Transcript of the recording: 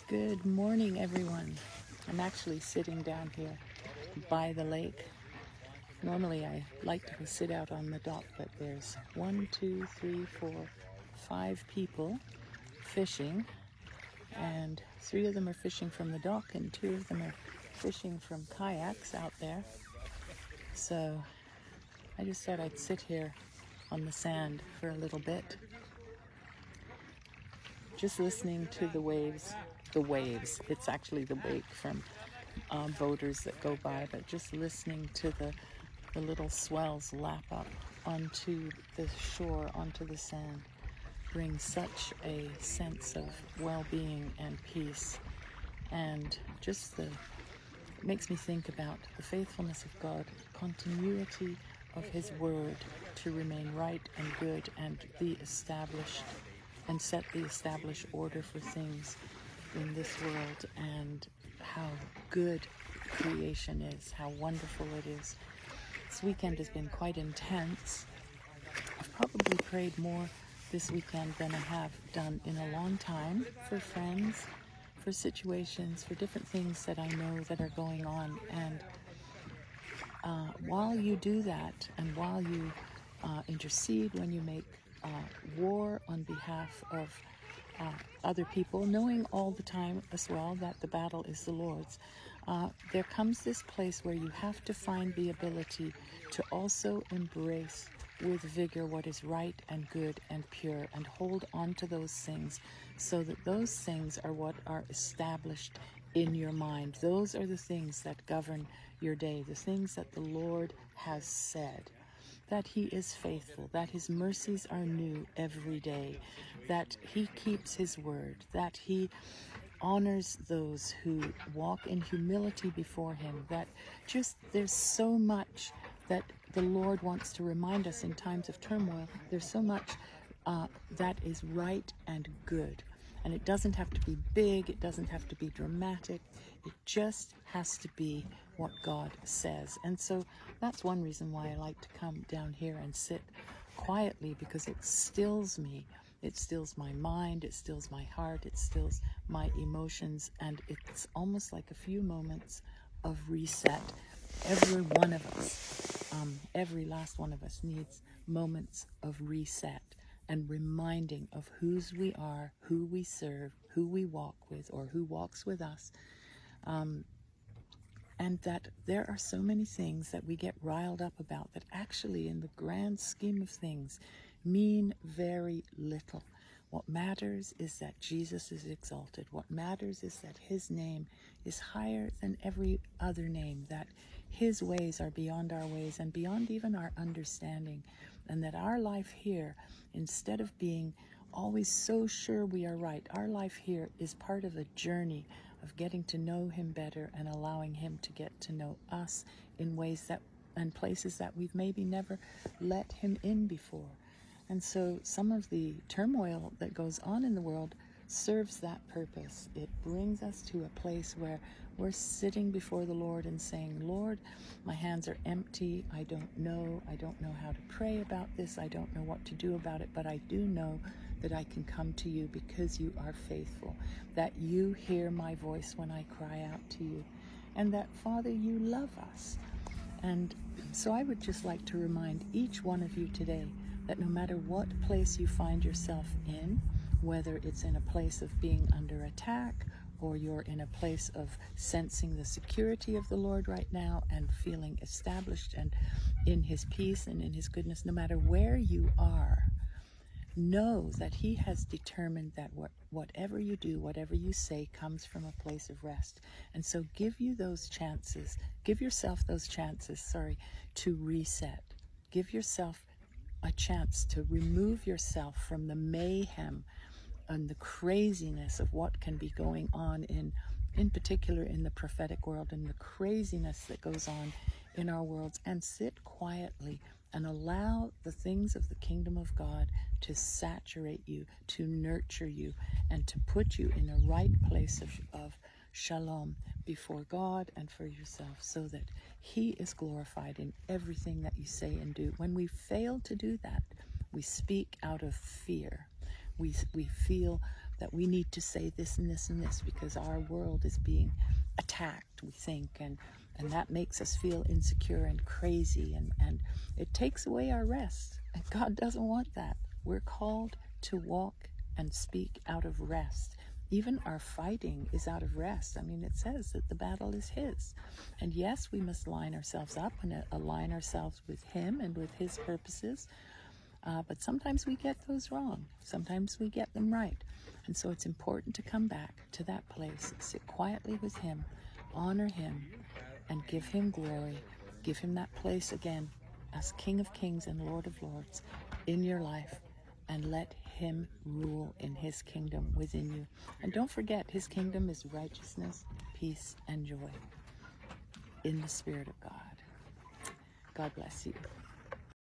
Good morning, everyone. I'm actually sitting down here by the lake. Normally I like to sit out on the dock, but there's 5 people fishing, and 3 of them are fishing from the dock and 2 of them are fishing from kayaks out there. So I just thought I'd sit here on the sand for a little bit, just listening to the waves. It's actually the wake from boaters that go by, but just listening to the little swells lap up onto the shore, onto the sand, brings such a sense of well-being and peace, and just makes me think about the faithfulness of God, continuity of His Word to remain right and good, and set the established order for things in this world, and how good creation is, how wonderful it is. This weekend has been quite intense. I've probably prayed more this weekend than I have done in a long time, for friends, for situations, for different things that I know that are going on. And while you do that, and while you intercede, when you make war on behalf of other people, knowing all the time as well that the battle is the Lord's, there comes this place where you have to find the ability to also embrace with vigor what is right and good and pure, and hold on to those things, so that those things are what are established in your mind. Those are the things that govern your day, the things that the Lord has said, that He is faithful, that His mercies are new every day, that He keeps His word, that He honors those who walk in humility before Him, that there's so much that the Lord wants to remind us in times of turmoil. There's so much that is right and good. And it doesn't have to be big, it doesn't have to be dramatic, it just has to be what God says. And so that's one reason why I like to come down here and sit quietly, because it stills me. It stills my mind, it stills my heart, it stills my emotions, and it's almost like a few moments of reset. Every one of us, every last one of us needs moments of reset and reminding of whose we are, who we serve, who we walk with, or who walks with us. And that there are so many things that we get riled up about that actually, in the grand scheme of things, mean very little. What matters is that Jesus is exalted. What matters is that His name is higher than every other name, that His ways are beyond our ways and beyond even our understanding, and that our life here, instead of being always so sure we are right, our life here is part of a journey of getting to know Him better and allowing Him to get to know us in ways and places that we've maybe never let Him in before. And so some of the turmoil that goes on in the world serves that purpose. It brings us to a place where we're sitting before the Lord and saying, Lord, my hands are empty. I don't know how to pray about this. I don't know what to do about it, but I do know that I can come to you because you are faithful, that you hear my voice when I cry out to you, and that, Father, you love us. And so I would just like to remind each one of you today that no matter what place you find yourself in, whether it's in a place of being under attack, or you're in a place of sensing the security of the Lord right now and feeling established and in His peace and in His goodness, no matter where you are, know that He has determined that whatever you do, whatever you say, comes from a place of rest. And so give yourself those chances, to reset. Give yourself a chance to remove yourself from the mayhem and the craziness of what can be going on in particular in the prophetic world, and the craziness that goes on in our worlds, and sit quietly and allow the things of the kingdom of God to saturate you, to nurture you, and to put you in a right place of shalom before God and for yourself, so that He is glorified in everything that you say and do. When we fail to do that, we speak out of fear. We feel that we need to say this and this and this because our world is being attacked, we think, and that makes us feel insecure and crazy, and it takes away our rest. And God doesn't want that. We're called to walk and speak out of rest. Even our fighting is out of rest. I mean, it says that the battle is His. And yes, we must line ourselves up and align ourselves with Him and with His purposes. But sometimes we get those wrong. Sometimes we get them right. And so it's important to come back to that place, sit quietly with Him, honor Him, and give Him glory. Give Him that place again as King of Kings and Lord of Lords in your life, and let Him rule in His kingdom within you. And don't forget, His kingdom is righteousness, peace, and joy in the Spirit of God. God bless you.